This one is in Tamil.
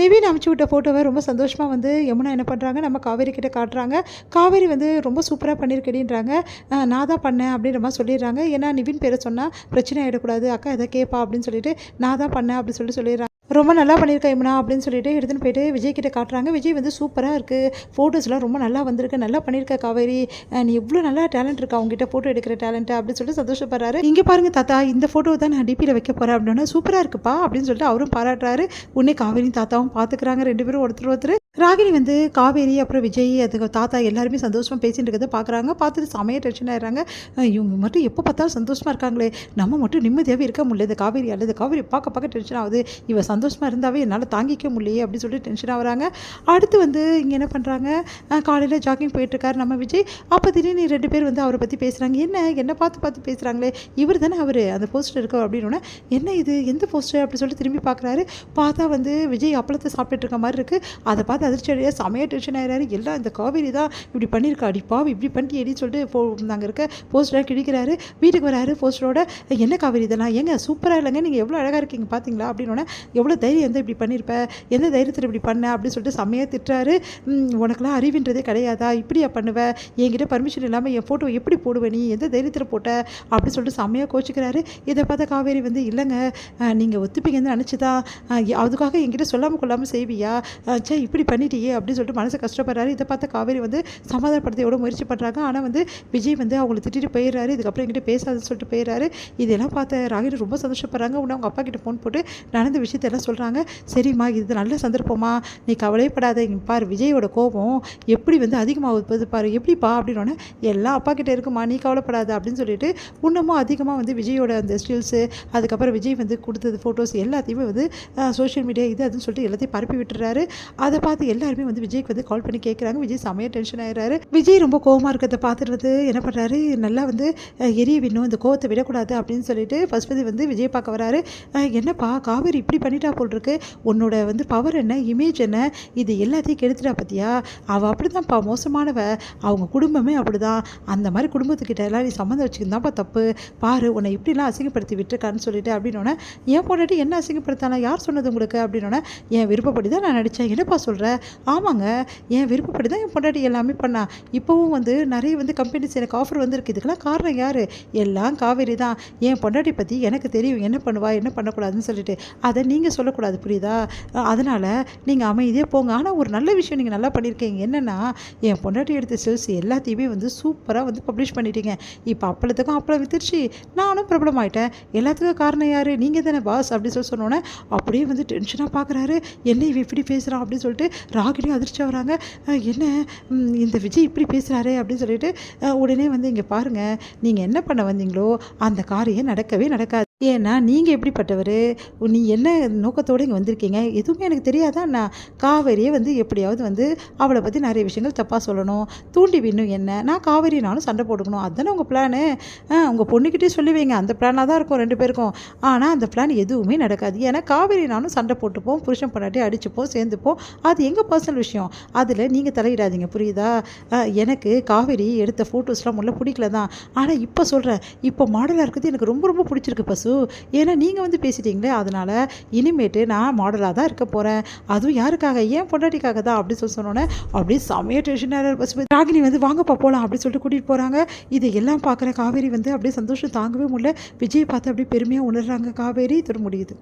நிவின் அமுச்சு விட்ட ஃபோட்டோவை ரொம்ப சந்தோஷமாக வந்து யமுனா என்ன பண்ணுறாங்க, நம்ம காவேரி கிட்ட காட்டுறாங்க. காவேரி வந்து ரொம்ப சூப்பராக பண்ணியிருக்கடின்றாங்க. நான் தான் பண்ணேன் அப்படின்ற மாதிரி சொல்லிடுறாங்க. ஏன்னா நிவின் பேரை சொன்னால் பிரச்சனை ஆகிடக்கூடாது, அக்கா எதை கேட்பா அப்படின்னு சொல்லிட்டு நான் தான் பண்ணேன் அப்படின்னு சொல்லிடுறாங்க. ரொம்ப நல்லா பண்ணியிருக்கேன் யமுனா அப்படின்னு சொல்லிட்டு எடுத்துன்னு போயிட்டு விஜய் கிட்ட காட்டுறாங்க. விஜய் வந்து சூப்பராக இருக்குது, ஃபோட்டோஸ்லாம் ரொம்ப நல்லா வந்திருக்கு, நல்லா பண்ணியிருக்க காவேரி, நீ இவ்வளோ நல்லா டேலண்ட் இருக்கா அவங்ககிட்ட ஃபோட்டோ எடுக்கிற டேலண்ட்டு அப்படின்னு சொல்லிட்டு சந்தோஷப்படுறாரு. இங்கே பாருங்க தாத்தா, இந்த ஃபோட்டோ தான் நான் டிபியில் வைக்க போகிறேன் அப்படின்னா சூப்பராக இருக்குப்பா அப்படின்னு சொல்லிட்டு அவரும் பாராட்டுறாரு. உடனே காவேரியும் தாத்தாவும் பார்த்துக்கிறாங்க, ரெண்டு பேரும் ஒருத்தர். ராகினி வந்து காவேரி அப்புறம் விஜய் அதுக்கு தாத்தா எல்லாருமே சந்தோஷமாக பேசிட்டு இருக்கிறத பார்க்குறாங்க. பார்த்துட்டு செமையாக டென்ஷன் ஆயிடுறாங்க. இவங்க மட்டும் எப்போ பார்த்தாலும் சந்தோஷமாக இருக்காங்களே, நம்ம மட்டும் நிம்மதியாகவே இருக்க முடியல. இந்த காவேரி அல்லது காவேரி பார்க்க டென்ஷன் ஆகுது, இவ சந்தோஷமாக இருந்தாவே என்னால் தாங்கிக்க முடியலையே அப்படின்னு சொல்லிட்டு டென்ஷன் ஆகுறாங்க. அடுத்து வந்து இங்கே என்ன பண்ணுறாங்க, காலையில் ஜாக்கிங் போயிட்டுருக்காரு நம்ம விஜய். அப்போ திடீர்னு ரெண்டு பேர் வந்து அவரை பற்றி பேசுகிறாங்க. என்ன பார்த்து பேசுகிறாங்களே, இவர் தானே அவர் அந்த போஸ்டர் இருக்கோ அப்படின்னோடனே, என்ன இது எந்த போஸ்டர் அப்படி சொல்லிட்டு திரும்பி பார்க்குறாரு. பார்த்தா வந்து விஜய் அப்பளத்தை சாப்பிட்டுட்டு இருக்க மாதிரி இருக்குது. அதை பார்த்து அதிர்ச்சி அடையா செமையாக டென்ஷன் ஆகிறாரு. எல்லாம் இந்த காவேரி தான் இப்படி பண்ணியிருக்கா, அடிப்பாவி இப்படி பண்ணிட்டு எடின்னு சொல்லிட்டு நாங்கள் இருக்க போஸ்டராக கிழிக்கிறாரு. வீட்டுக்கு வராரு போஸ்டரோட. என்ன காவேரி இதெல்லாம் ஏங்க சூப்பராக இல்லைங்க, நீங்கள் எவ்வளோ அழகாக இருக்கீங்க பார்த்தீங்களா அப்படின்னோடனே, எவ்வளோ தைரியம் வந்து இப்படி பண்ணியிருப்பேன், எந்த தைரியத்தில் இப்படி பண்ண அப்படின்னு சொல்லிட்டு செம்மையாக திட்டுறாரு. உனக்குலாம் அறிவின்றதே கிடையாதா, இப்படியா பண்ணுவேன், என்கிட்ட பர்மிஷன் இல்லாமல் என் ஃபோட்டோ எப்படி போடுவேன், நீ எந்த தைரியத்தில் போட்ட அப்படின்னு சொல்லிட்டு செம்மையாக கோச்சிக்கிறாரு. இதை பார்த்தா காவேரி வந்து இல்லைங்க, நீங்கள் ஒத்துப்பீங்கன்னு நினச்சி தான், அதுக்காக என்கிட்ட சொல்லாமல் கொள்ளாமல் செய்வியா, சே இப்படி பண்ணிட்டியே அப்படின்னு சொல்லிட்டு மனசை கஷ்டப்படுறாரு. இதை பார்த்த காவேரி வந்து சமாதானப்படுத்த எவ்வளோ முயற்சி பண்ணுறாங்க. ஆனால் வந்து விஜய் வந்து அவங்கள திட்டிட்டு போயிடுறாரு. இதுக்கப்புறம் என்கிட்ட பேசாதுன்னு சொல்லிட்டு போயிடுறாரு. இதெல்லாம் பார்த்த ராகினி ரொம்ப சந்தோஷப்படுறாங்க. உடனே அவங்க அப்பா கிட்ட ஃபோன் போட்டு நடந்த விஷயத்தெல்லாம் சொல்கிறாங்க. சரிம்மா இது நல்ல சந்தர்ப்பமா, நீ கவலைப்படாத, இங்கே பாரு விஜயோட கோபம் எப்படி வந்து அதிகமாகுது பாரு, எப்படிப்பா அப்படின்னோடனே, எல்லாம் அப்பா கிட்ட இருக்குமா, நீ கவலைப்படாத அப்படின்னு சொல்லிட்டு இன்னமும் அதிகமாக வந்து விஜயோட அந்த ஸ்டில்ஸு, அதுக்கப்புறம் விஜய் வந்து கொடுத்தது ஃபோட்டோஸ் எல்லாத்தையுமே வந்து சோஷியல் மீடியா இது அதுன்னு சொல்லிட்டு எல்லாத்தையும் பரப்பி விட்டுறாரு. அதை பார்த்து எல்லாருமே வந்து விஜய்க்கு வந்து கால் பண்ணி கேட்குறாங்க. விஜய் செமையாக டென்ஷன் ஆகிறாரு. விஜய் ரொம்ப கோவமாக இருக்கிறத பார்த்துட்டு வந்து என்ன பண்ணுறாரு, நல்லா வந்து எரிய விடணும், இந்த கோவத்தை விடக்கூடாது அப்படின்னு சொல்லிட்டு ஃபர்ஸ்ட் வந்து விஜய் பார்க்க வராரு. என்னப்பா காவேரி இப்படி பண்ணிட்டா போல் இருக்கு, உன்னோட வந்து பவர் என்ன, இமேஜ் என்ன, இது எல்லாத்தையும் கெடுத்துட்டா பார்த்தியா, அவள் அப்படி தான்ப்பா மோசமானவ, அவங்க குடும்பமே அப்படி தான், அந்த மாதிரி குடும்பத்துக்கிட்ட எல்லாம் நீ சம்மந்தம் வச்சுக்கிந்தாப்பா தப்பு, பாரு உன்னை இப்படிலாம் அசிங்கப்படுத்தி விட்டுருக்கான்னு சொல்லிட்டு அப்படின்னோடனே, ஏன் போட்டுட்டு என்ன அசிங்கப்படுத்தானா, யார் சொன்னது உங்களுக்கு அப்படின்னோடனே, என் விருப்பப்படி தான் நான் நடித்தேன், என்னப்பா சொல்கிற, ஆமாங்க என் விருப்பப்படி தான் என் பொண்டாட்டி எல்லாமே பண்ணா, இப்போவும் வந்து நிறைய வந்து கம்பெனிஸ் எனக்கு ஆஃபர் வந்துருக்கு, இதுக்கெல்லாம் காரணம் யார், எல்லாம் காவேரி தான், என் பொண்டாட்டி பற்றி எனக்கு தெரியும் என்ன பண்ணுவா என்ன பண்ணக்கூடாதுன்னு சொல்லிட்டு, அதை நீங்கள் சொல்லக்கூடாது புரியுதா, அதனால் நீங்கள் அமைதியாக போங்க. ஆனால் ஒரு நல்ல விஷயம் நீங்கள் நல்லா பண்ணியிருக்கீங்க, என்னென்னா என் பொண்டாட்டி எடுத்த ஸ்டில்ஸ் எல்லாத்தையுமே வந்து சூப்பராக வந்து பப்ளிஷ் பண்ணிட்டீங்க, இப்போ அப்பளத்துக்கும் அப்பளம் வித்துருச்சு, நானும் பிரபலம் ஆகிட்டேன், எல்லாத்துக்கும் காரணம் யார், நீங்கள் தானே பாஸ் அப்படின்னு சொன்னோன்னே அப்படியே வந்து டென்ஷனாக பார்க்குறாரு. என்ன இவன் இப்படி பேசுகிறான் அப்படின்னு சொல்லிட்டு ராகினியும் அதிர்ச்சி வராங்க. என்ன இந்த விஜய் இப்படி பேசுகிறாரு அப்படின்னு சொல்லிட்டு உடனே வந்து இங்கே பாருங்கள், நீங்கள் என்ன பண்ண வந்தீங்களோ அந்த காரியம் நடக்கவே நடக்காது. ஏன்னா நீங்கள் எப்படிப்பட்டவர், நீ என்ன நோக்கத்தோடு இங்கே வந்திருக்கீங்க எதுவுமே எனக்கு தெரியாதா, நான் காவேரியை வந்து எப்படியாவது வந்து அவளை பற்றி நிறைய விஷயங்கள் தப்பாக சொல்லணும், தூண்டி விடணும், என்ன நான் காவேரி நானும் சண்டை போட்டுக்கணும், அதுதானே உங்கள் பிளானு, உங்கள் பொண்ணுக்கிட்டே சொல்லுவீங்க அந்த பிளானாக தான் இருக்கும் ரெண்டு பேருக்கும், ஆனால் அந்த பிளான் எதுவுமே நடக்காது. ஏன்னா காவேரி நானும் சண்டை போட்டுப்போம், புருஷன் பொண்டாட்டி அடிச்சுப்போம், சேர்ந்துப்போம், அது எங்கள் பர்சனல் விஷயம், அதில் நீங்கள் தலையிடாதீங்க புரியுதா. எனக்கு காவேரி எடுத்த ஃபோட்டோஸ்லாம் முள்ள பிடிக்கல தான், ஆனால் இப்போ சொல்கிறேன், இப்போ மாடலாக இருக்கிறது எனக்கு ரொம்ப ரொம்ப பிடிச்சிருக்கு பசு, ஏன்னா நீங்கள் வந்து பேசிட்டீங்களே, அதனால் இனிமேட்டு நான் மாடலாக தான் இருக்க போகிறேன், அதுவும் யாருக்காக, ஏன் பொண்டாட்டிக்காக தான் அப்படி சொன்னோன்னே அப்படியே செமையாக டென்ஷனாக பஸ். ராகினி வந்து வாங்கப்பா போகலாம் அப்படின்னு சொல்லிட்டு கூட்டிகிட்டு போகிறாங்க. இதை எல்லாம் பார்க்குற காவேரி வந்து அப்படியே சந்தோஷம் தாங்கவே முடியல. விஜய் பார்த்து அப்படியே பெருமையாக உணர்றாங்க காவேரி. இதோட முடியுது.